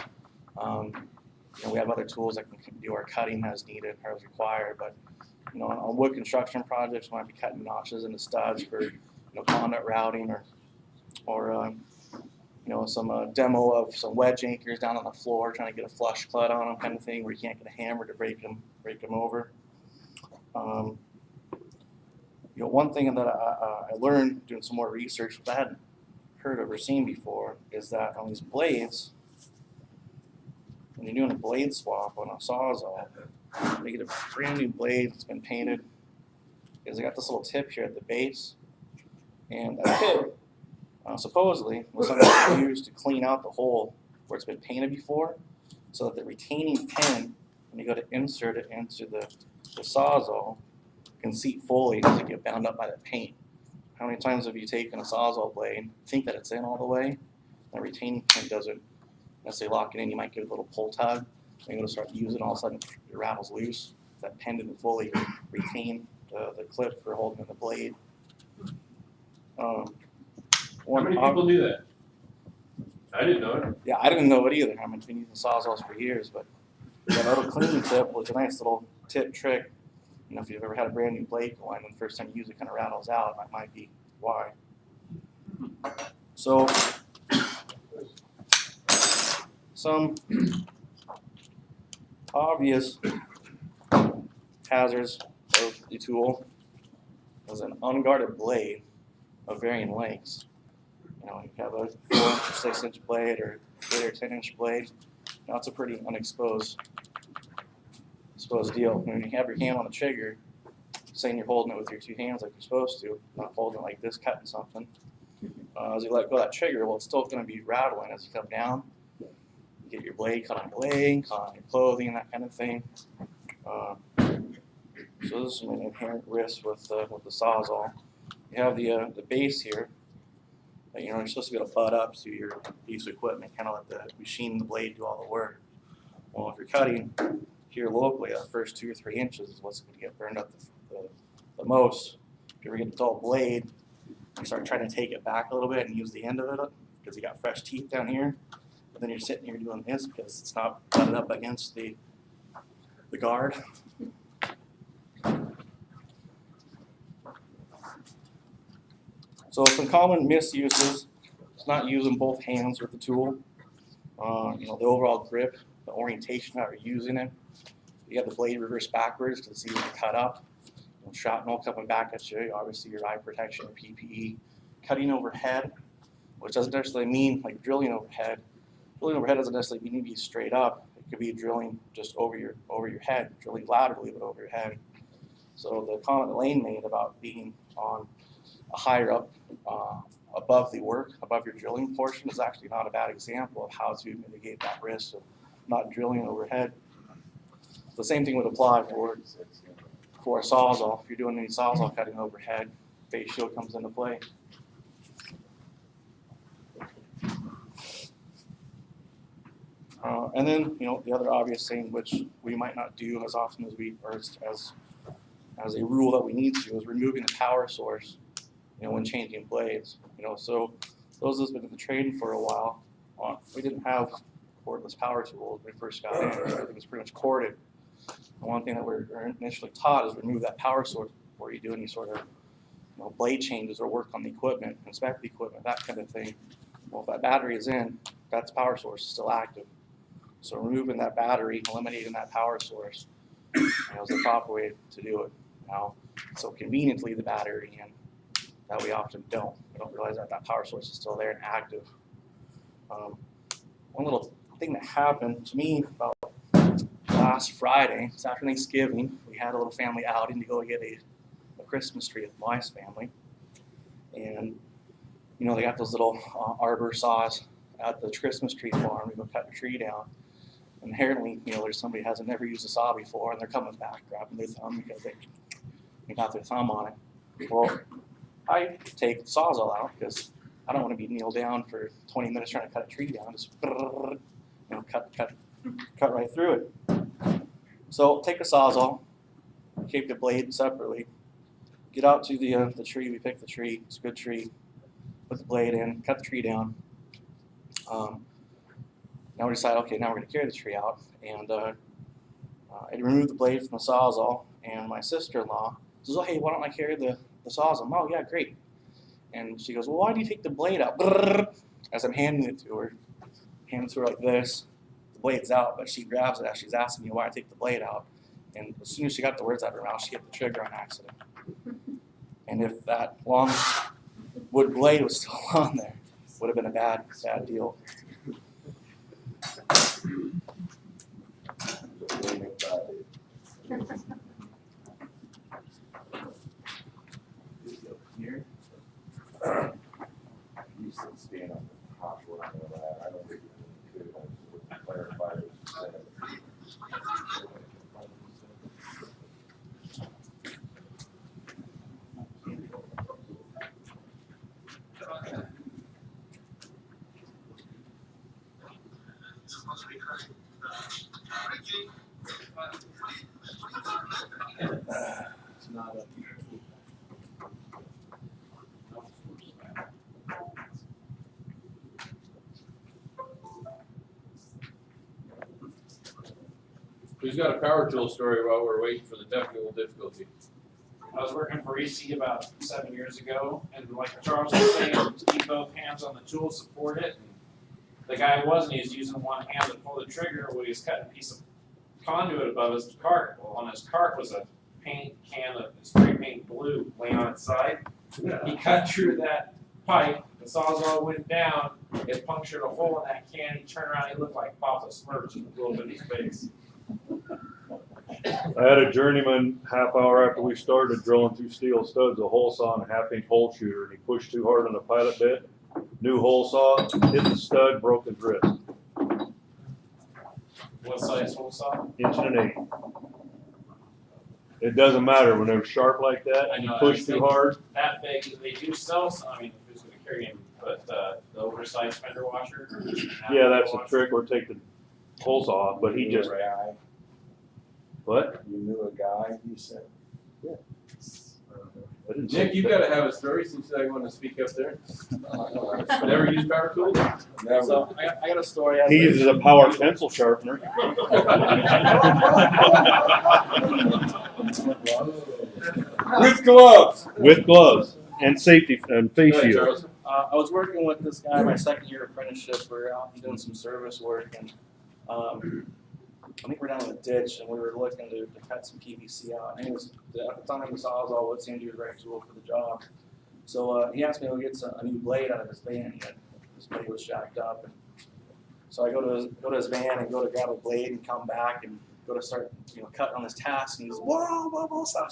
we have other tools that can do our cutting as needed or as required. But on wood construction projects, we might be cutting notches into studs for conduit routing or some demo of some wedge anchors down on the floor, trying to get a flush cut on them, kind of thing, where you can't get a hammer to break them over. One thing that I learned doing some more research that I hadn't heard of or seen before is that on these blades, when you're doing a blade swap on a sawzall, they get a brand new blade that's been painted, because they got this little tip here at the base, and that tip supposedly was something used to clean out the hole where it's been painted before, so that the retaining pin, when you go to insert it into the sawzall, can seat fully and doesn't get bound up by the paint. How many times have you taken a sawzall blade, think that it's in all the way, the retaining pin doesn't necessarily lock it in, you might give it a little pull tug, and you're going to start using it, all of a sudden it rattles loose. That pin didn't fully retain the clip for holding in the blade. How many people do that? I didn't know it. Yeah, I didn't know it either. I've been using sawzalls for years, but that little cleaning tip was a nice little tip trick. If you've ever had a brand new blade go in, and the first time you use it kind of rattles out, that might be why. So, some obvious hazards of the tool is an unguarded blade of varying lengths. You have a 4 or 6 inch blade or 8 or 10 inch blade. Now it's a pretty unexposed deal. When you have your hand on the trigger, saying you're holding it with your 2 hands like you're supposed to, not holding it like this, cutting something. As you let go of that trigger, well, it's still going to be rattling as you come down. You get your blade caught on your leg, caught on your clothing, that kind of thing. So there's some inherent risk with the sawzall. You have the base here. You're supposed to be able to butt up to your piece of equipment, kind of let the machine, the blade, do all the work. Well, if you're cutting here locally, the first 2 or 3 inches is what's going to get burned up the most. If you ever get a dull blade, you start trying to take it back a little bit and use the end of it because you got fresh teeth down here. But then you're sitting here doing this because it's not butted up against the guard. So some common misuses, it's not using both hands with the tool. The overall grip, the orientation how you're using it. You have the blade reversed backwards because it's easy to cut up. Shrapnel coming back at you, obviously your eye protection, PPE. Cutting overhead, which doesn't necessarily mean like drilling overhead. Drilling overhead doesn't necessarily mean to be straight up. It could be drilling just over your head, drilling laterally but over your head. So the comment Elaine made about being on a higher up above the work, above your drilling portion is actually not a bad example of how to mitigate that risk of not drilling overhead. The same thing would apply for a sawzall. If you're doing any sawzall cutting overhead, face shield comes into play. And then, the other obvious thing, which we might not do as often as as a rule that we need to, is removing the power source, when changing blades. So those of us been in the trade for a while, we didn't have cordless power tools when we first got in. Everything was pretty much corded. And one thing that we're initially taught is remove that power source before you do any sort of blade changes or work on the equipment, inspect the equipment, that kind of thing. Well, if that battery is in, that power source is still active. So removing that battery, eliminating that power source, is the proper way to do it. Now, so conveniently the battery in, that we often don't. We don't realize that that power source is still there and active. One little thing that happened to me about last Friday, it's after Thanksgiving, we had a little family outing to go get a Christmas tree with my family. And, they got those little arbor saws at the Christmas tree farm. We go cut the tree down. Inherently, there's somebody who hasn't never used a saw before, and they're coming back, grabbing their thumb because they got their thumb on it. Well, I take the sawzall out because I don't want to be kneeled down for 20 minutes trying to cut a tree down. Just cut right through it. So take a sawzall, keep the blade separately, get out to the tree. We pick the tree. It's a good tree. Put the blade in, cut the tree down. Now we decide, okay, now we're going to carry the tree out, and I remove the blade from the sawzall, and my sister-in-law says, oh, hey, why don't I carry the sawzall? Oh, yeah, great. And she goes, well, why do you take the blade out? As I'm handing it to her, hand it to her like this, the blade's out, but she grabs it as she's asking me why I take the blade out. And as soon as she got the words out of her mouth, she hit the trigger on accident. And if that long wood blade was still on there, it would have been a bad deal. Here? You said stand on the top one, I don't think you could, I just would clarify what you said. It's not up here. Who's got a power tool story while we're waiting for the technical difficulty? I was working for EC about 7 years ago, and like Charles was saying, keep both hands on the tool, support it. And the guy wasn't, he was using one hand to pull the trigger when he was cutting a piece of conduit above his cart. Well, on his cart was a paint can of spray paint blue laying on its side. He cut through that pipe, the sawzall went down, it punctured a hole in that can, he turned around, he looked like Papa Smurch and blew up in his face. I had a journeyman half hour after we started drilling through steel studs, a hole saw and a 1/2-inch hole shooter, and he pushed too hard on the pilot bit. New hole saw, hit the stud, broke his wrist. What size hole saw? 1.1 inch. It doesn't matter when they're sharp like that, I you know, push too hard. That big, they do sell some, I mean, who's gonna carry him, but the oversized fender washer. Yeah, that's a trick, or take the hole saw off, but he just, Guy, what? you knew a guy, you said. I didn't say Nick, you've that. gotta have a story since I want to speak up there. Never used power tools? Never. So I got a story. He uses a power pencil sharpener. With gloves. With gloves. And safety and face Go ahead, shield. Charles. I was working with this guy my second year apprenticeship. We're out doing some service work, and I think we're down in the ditch, and we were looking to cut some PVC out. And he was at the time the sawzall what seemed to be the right tool for the job. So he asked me to go get a new blade out of his van. His blade was jacked up, and so I go to his van and go to grab a blade and come back and go to start cutting on this task. And he goes, whoa, stop!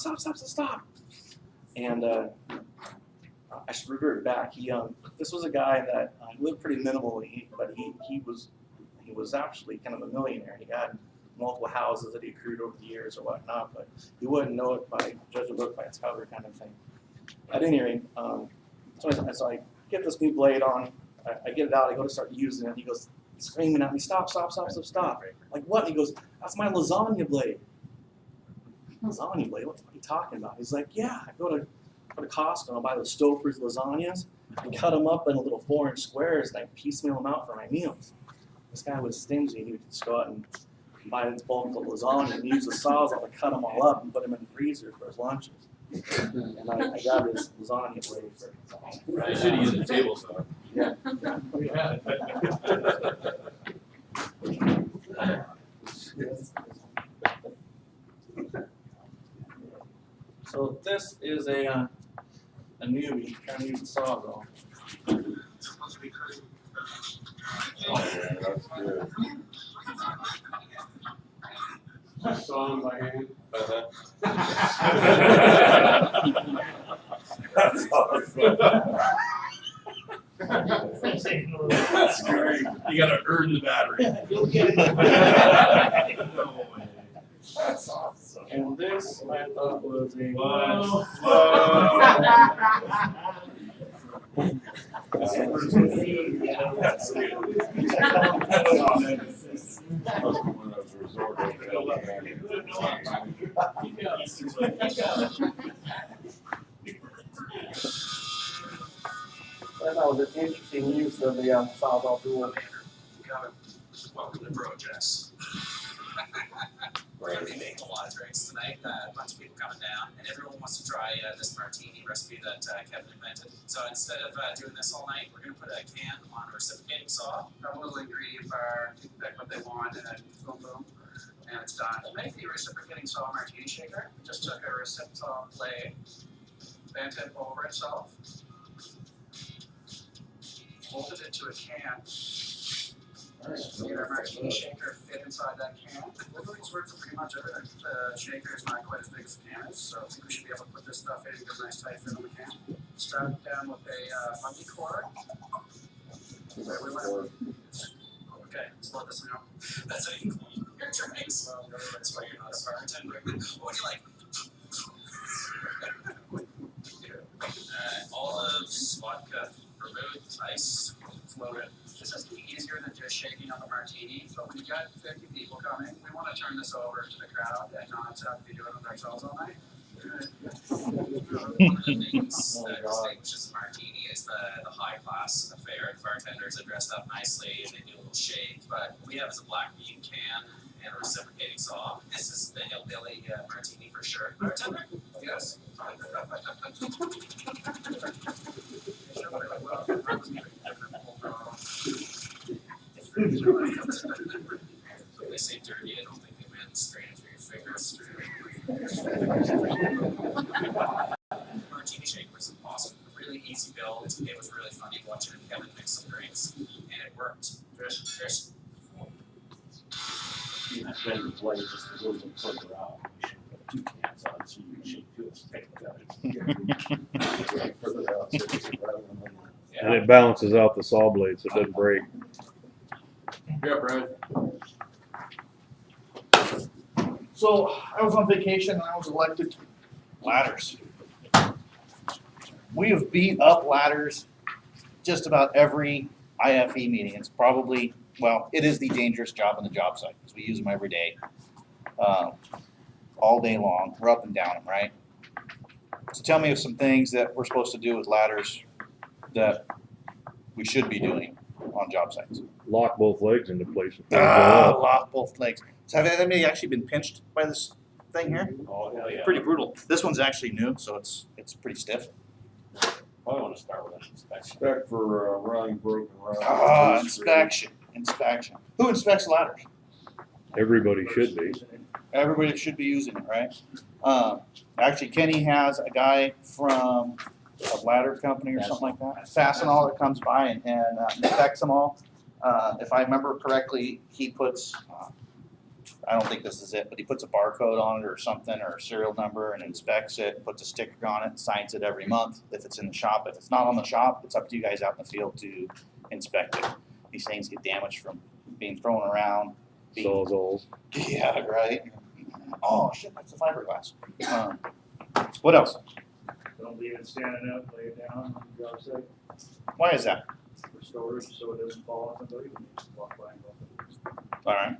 And I should revert back. This was a guy that lived pretty minimally, but he was actually kind of a millionaire. He had multiple houses that he accrued over the years or whatnot, but you wouldn't know it by judge a book by its cover kind of thing. At any rate, so I get this new blade on. I get it out. I go to start using it. He goes screaming at me, stop. Like, what? He goes, that's my lasagna blade. Lasagna blade? What are you talking about? He's like, yeah, I go to Costco and I'll buy those Stouffer's lasagnas and cut them up into little 4-inch squares and I piecemeal them out for my meals. This guy was stingy. He would just go out and buy this bulk of lasagna and use the sawzall to cut them all up and put them in the freezer for his lunches. And I got his lasagna blade for You should have used the table saw. Yeah. So this is a newbie trying to use the sawzall. Yeah, that's good. Saw in my hand. That's awesome. That's great. You gotta earn the battery. You'll get it. That's awesome. And this I thought was a That's good. When I was resorting I thought was an interesting use of the sawzall tool. Welcome to Projects. We're going to be making a lot of drinks tonight. A bunch of people coming down, and everyone wants to try this martini recipe that Kevin invented. So instead of doing this all night, we're going to put a can on a reciprocating saw, a little ingredient bar, people pick what they want, and then boom, boom, and it's done. To make the reciprocating saw martini shaker, just took a reciprocating blade, bent it over itself, molded it to a can. Get our martini shaker fit inside that can. We're doing work for pretty much everything. The shaker is not quite as big as the can is, so I think we should be able to put this stuff in and get a nice tight fit on the can. Strap it down with a monkey cord. Where we went. Okay, slow this down. That's how you clean your drinks. That's why you're not a bartender. What do you like? Olives, vodka, vermouth, ice, floated. This has to be easier than just shaking up a martini, but when you've got 50 people coming, we want to turn this over to the crowd and not be doing it ourselves all night. One of the things that distinguishes a martini is the high class affair. The bartenders are dressed up nicely and they do a little shake, but we have is a black bean can and a reciprocating saw. This is the hillbilly martini for sure. Bartender? Yes. So they say dirty, I don't think they meant straight through your fingers. Martini shaker was awesome. Really easy build. It was really funny watching Kevin mix some drinks, and it worked. There's You have better play just a little bit further out. You should put 2 cans on so you can shake 2 of Further out, seriously, rather than- And it balances out the saw blade so it doesn't break. You're up, Brian. So I was on vacation and I was elected to ladders. We have beat up ladders just about every IFE meeting. It's probably, well, it is the dangerous job on the job site because we use them every day, all day long. We're up and down them, right? So tell me of some things that we're supposed to do with ladders that we should be doing on job sites. Lock both legs into place. before you go up. Lock both legs. So have anybody actually been pinched by this thing here? Oh, hell yeah. Pretty brutal. This one's actually new, so it's pretty stiff. Probably wanna start with an inspection. Spec for, running broken running. Inspection. Who inspects ladders? Everybody should be. Everybody should be using it, right? Actually, Kenny has a guy from a ladder company or something like that, Fastenal, that comes by and inspects them all. If I remember correctly, he puts, I don't think this is it, but he puts a barcode on it or something, or a serial number, and inspects it, puts a sticker on it, signs it every month if it's in the shop. If it's not on the shop, it's up to you guys out in the field to inspect it. These things get damaged from being thrown around. Sawzalls. Yeah, right. Oh shit, that's the fiberglass. What else? Don't leave it standing up, lay it down on the job site Why is that? for storage, so it doesn't fall on somebody when you walk by and go. All right.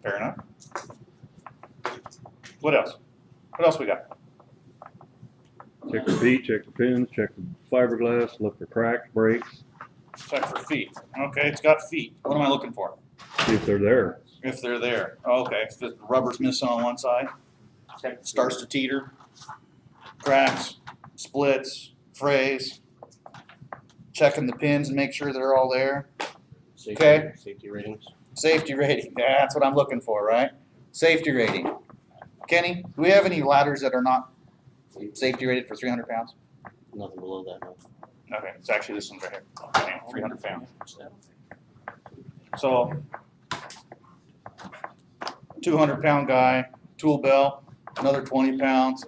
Fair enough. What else? What else we got? Check the feet, check the pins, check the fiberglass, look for cracks, breaks, Check for feet. Okay, it's got feet. What am I looking for? see if they're there. If they're there. Okay, if the rubber's missing on one side, starts to teeter, cracks, splits, frays. Checking the pins and make sure they're all there. Okay. Safety ratings. Safety rating, that's what I'm looking for, right? Safety rating. Kenny, do we have any ladders that are not safety rated for 300 pounds? Nothing below that, no. Okay, it's actually this one's right here. Okay, 300 pounds. So, 200-pound guy, tool belt, another 20 pounds,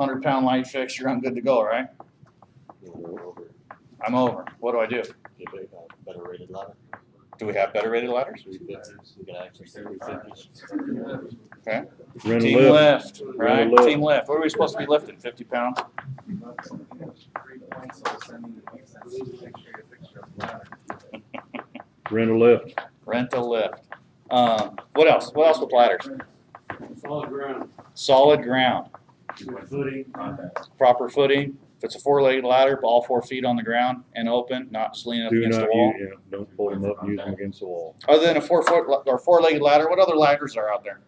100-pound light fixture, I'm good to go, right? I'm over. What do I do? Better rated ladder. Do we have better rated ladders? 350s, you can access 350s. Okay. Rent a Team lift. lift, right? Rent a lift. Team lift. What are we supposed to be lifting? 50 pounds? Rent a lift. Rent a lift. What else? What else with ladders? Solid ground. Solid ground. Footing. Proper footing. If it's a 4-legged ladder, all 4 feet on the ground and open, not just leaning up Do against not the wall. use, yeah, don't pull them up and use them against the wall. Other than a 4-foot or 4-legged ladder, what other ladders are out there?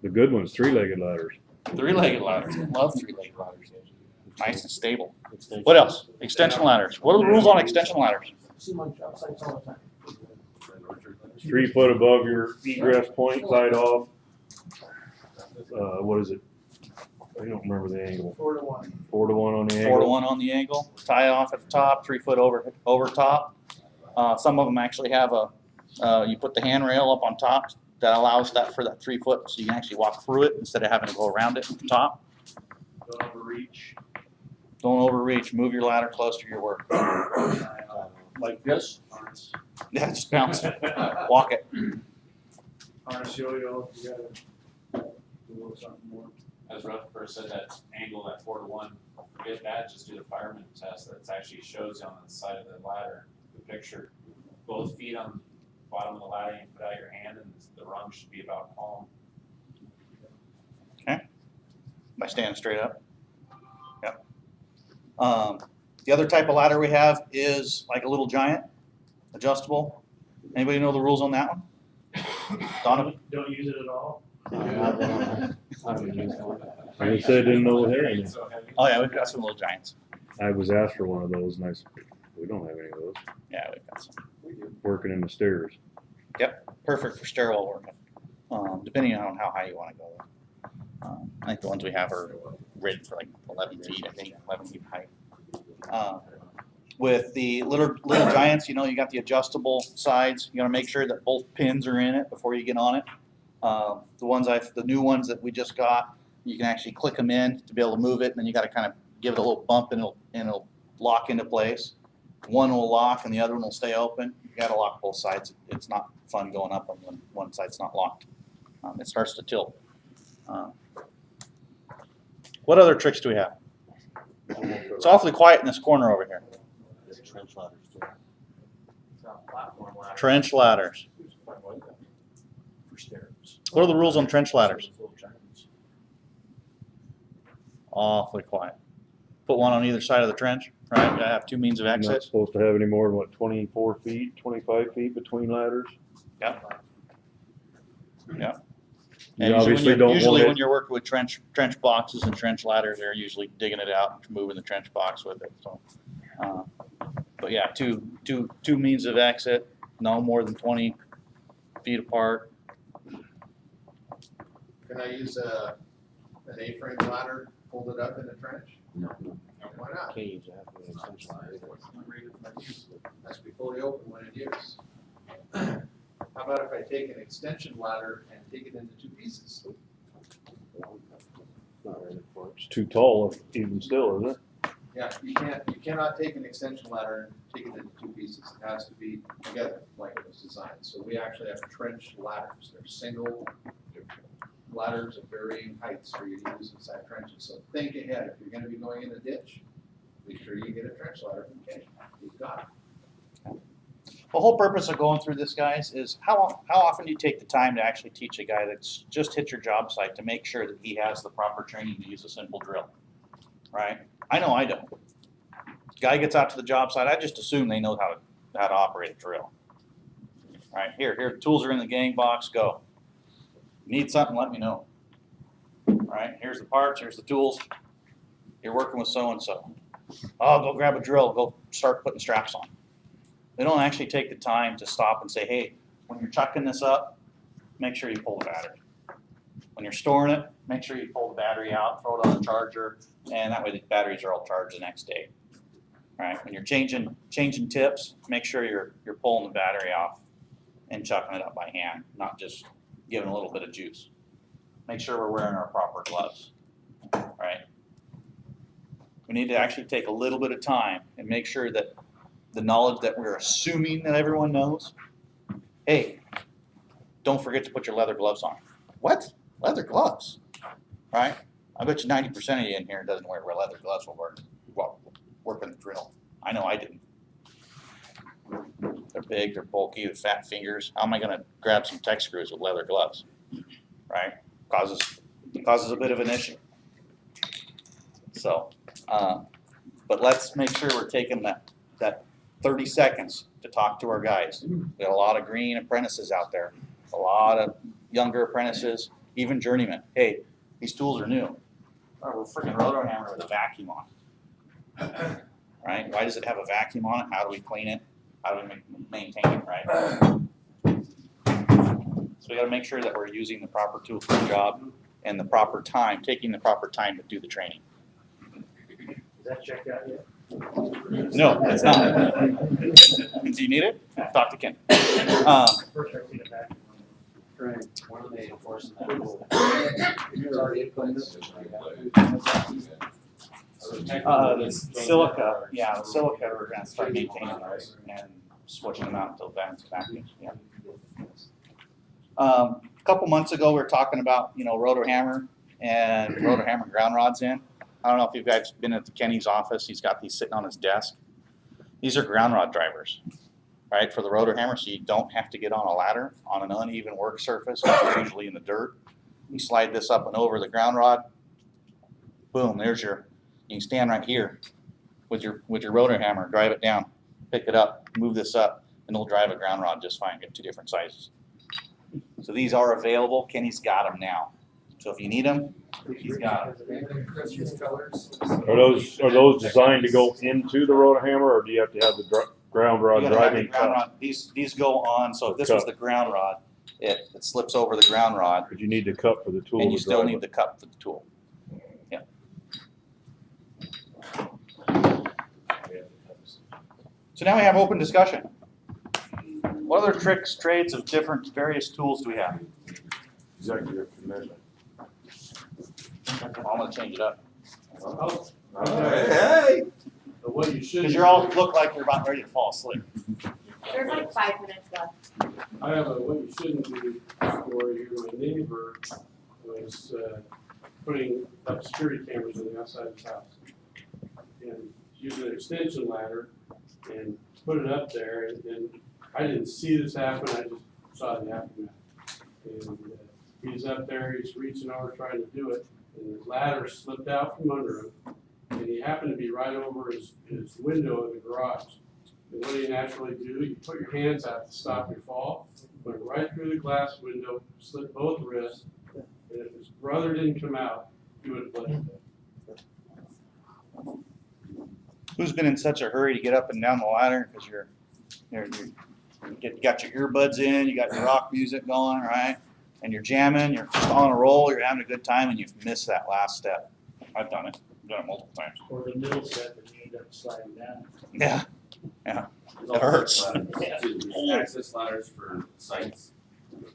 The good ones, 3-legged ladders. 3-legged ladders. Love 3-legged ladders. Nice and stable. What else? Extension ladders. What are the rules on extension ladders? 3 foot above your egress point, side off. What is it? I don't remember the angle. 4 to 1. 4 to 1 on the 4 to angle. 1 on the angle. Tie off at the top, 3 foot over top. Some of them actually have a, you put the handrail up on top that allows that for that 3 foot, so you can actually walk through it instead of having to go around it at the top. Don't overreach. Don't overreach. Move your ladder close to your work. Like this? Yeah, just bounce it. Walk it. Harness yo-yo, you gotta do a little something more. As Rutherford said, that angle, that 4 to 1, forget that, just do the fireman test, that actually shows you on the side of the ladder, the picture. Both feet on the bottom of the ladder, you put out your hand and the rung should be about palm. Okay. By standing straight up. Yep. The other type of ladder we have is like a little giant, adjustable. Anybody know the rules on that one? Donovan? Don't use it at all. I said didn't know what any. Oh yeah, we've got some little giants. I was asked for one of those and I said, we don't have any of those. Yeah, we've got some. Working in the stairs. Yep, perfect for stairwell working. Depending on how high you want to go. I think the ones we have are rated for like 11 feet, I think, 11 feet height. With the little giants, you know, you got the adjustable sides. You got to make sure that both pins are in it before you get on it. The new ones that we just got, you can actually click them in to be able to move it, and then you got to kind of give it a little bump, and it'll lock into place. One will lock, and the other one will stay open. You got to lock both sides. It's not fun going up when one side's not locked. It starts to tilt. What other tricks do we have? It's awfully quiet in this corner over here. Trench ladders too. Trench ladders. What are the rules on trench ladders? Awfully quiet. Put one on either side of the trench, right? Gotta have 2 means of You're not access. supposed to have any more than what, 24 feet, 25 feet between ladders? Yep. Yep. You And obviously don't usually want when you're working with trench boxes and trench ladders, they're usually digging it out and moving the trench box with it, so. But yeah, two means of exit, no more than 20 feet apart. Can I use an A-frame ladder, hold it up in the trench? No. Why not? Can't use that for an extension ladder. Has to be fully open when in use. How about if I take an extension ladder and take it into two pieces? Not ready for it. It's too tall, even still, isn't it? Yeah, you cannot take an extension ladder and take it into two pieces. It has to be together, like it was designed. So we actually have trench ladders. They're single ladders of varying heights for you to use inside trenches. So think ahead. If you're gonna be going in a ditch, make sure you get a trench ladder from Kenny. You've got it. The whole purpose of going through this, guys, is how often do you take the time to actually teach a guy that's just hit your job site to make sure that he has the proper training to use a simple drill, right? I know I don't. Guy gets out to the job site, I just assume they know how to operate a drill. Right, here, the tools are in the gang box, go. Need something, let me know. Right, here's the parts, here's the tools. You're working with so-and-so. Oh, go grab a drill, go start putting straps on. They don't actually take the time to stop and say, hey, when you're chucking this up, make sure you pull the battery. When you're storing it, make sure you pull the battery out, throw it on the charger, and that way the batteries are all charged the next day. Right? When you're changing tips, make sure you're pulling the battery off and chucking it up by hand, not just giving a little bit of juice. Make sure we're wearing our proper gloves. Right? We need to actually take a little bit of time and make sure that the knowledge that we're assuming that everyone knows. Hey, don't forget to put your leather gloves on. What? Leather gloves? Right? I bet you 90% of you in here doesn't wear leather gloves while working the drill. I know I didn't. They're big, they're bulky, they're fat fingers. How am I going to grab some tech screws with leather gloves? Right? Causes a bit of an issue. So, but let's make sure we're taking that 30 seconds to talk to our guys. We got a lot of green apprentices out there, a lot of younger apprentices, even journeymen. Hey, these tools are new. Oh, we're freaking rotor hammer with a vacuum on it. Right? Why does it have a vacuum on it? How do we clean it? How do we maintain it, right? So we got to make sure that we're using the proper tool for the job and the proper time, taking the proper time to do the training. Is that checked out yet? No, it's not. Do you need it? Talk to Ken. First I see the back. Right. When are they enforcing that rule? It's already in place. The silica, yeah, the silica, we're gonna start maintaining those and switching them out until Van's vacuums, yeah. A couple months ago, we were talking about, rotor hammer and rotor hammer ground rods in. I don't know if you guys have been at the Kenny's office, he's got these sitting on his desk. These are ground rod drivers, right, for the rotor hammer, so you don't have to get on a ladder on an uneven work surface, which is usually in the dirt. You slide this up and over the ground rod, boom, you can stand right here with your rotor hammer, drive it down, pick it up, move this up, and it'll drive a ground rod just fine. Get two different sizes. So these are available. Kenny's got them now. So if you need them, he's got them. Are those designed to go into the rotor hammer, or do you have to have the ground rod You gotta have the driving ground cup? rod. These go on. So if this was the ground rod, it slips over the ground rod, But you need the cup for the tool and you to still drive need it. the cup for the tool. Yeah. So now we have open discussion. What other tricks, trades of different various tools do we have? Executive commission. I'm gonna change it up. Hey! What you should. Because you all look like you're about ready to fall asleep. There's like 5 minutes left. I have a what you shouldn't do story here. My neighbor was putting up security cameras on the outside of his house. And used an extension ladder and put it up there, and I didn't see this happen, I just saw the aftermath. And he's up there, he's reaching over trying to do it, and the ladder slipped out from under him, and he happened to be right over his window in the garage. And what do you naturally do? You put your hands out to stop your fall, went right through the glass window, slit both wrists, and if his brother didn't come out, he would have bled to death. Who's been in such a hurry to get up and down the ladder because you got your earbuds in, you got your rock music going, right? And you're jamming, you're just on a roll, you're having a good time, and you've missed that last step. I've done it. I've done it multiple times. Or the middle step and you end up sliding down. Yeah, yeah. It hurts. There's access ladders for sites.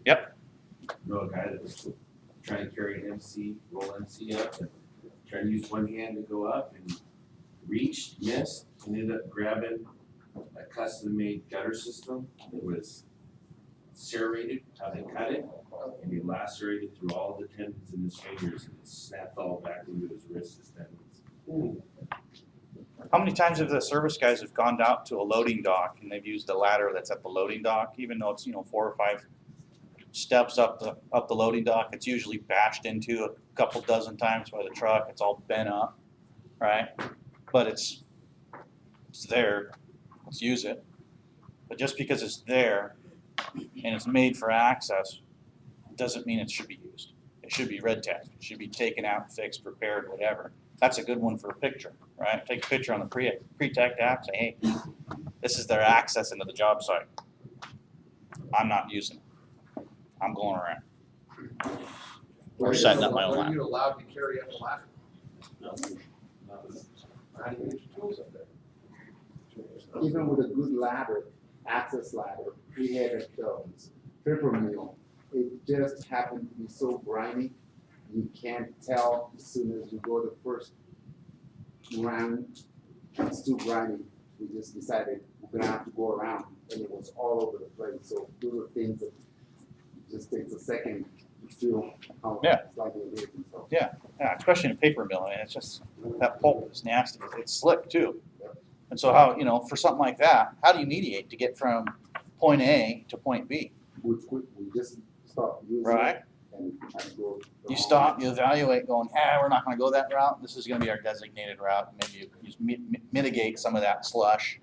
Yep. Know a guy that was trying to carry an roll MC up, and trying to use one hand to go up, and reached, missed, and ended up grabbing a custom-made gutter system that was serrated, how they cut it, and he lacerated through all the tendons in his fingers, and it snapped all back into his wrists and tendons. How many times have the service guys have gone out to a loading dock and they've used a ladder that's at the loading dock, even though it's 4 or 5 steps up the loading dock? It's usually bashed into a couple dozen times by the truck. It's all bent up, right? But it's there. Let's use it. But just because it's there and it's made for access doesn't mean it should be used. It should be red tagged. It should be taken out, fixed, repaired, whatever. That's a good one for a picture, right? Take a picture on the pre-tech app, say, hey, this is their access into the job site. I'm not using it. I'm going around. Or setting up my own Are ladder. you allowed to carry up the ladder? No. How do you get your tools up there? Even with a good ladder, access ladder, we had a paper mill. It just happened to be so grimy, you can't tell as soon as you go the first round, it's too grimy. We just decided we're gonna have to go around, and it was all over the place. So those are things that just takes a second to feel how slightly it is and so. Yeah, especially in a paper mill. I mean, it's just, that pulp is nasty. It's slick too. And so how, for something like that, how do you mediate to get from point A to point B? We just stop using Right. it and go. You stop, you evaluate going, we're not gonna go that route. This is gonna be our designated route. Maybe you mitigate some of that slush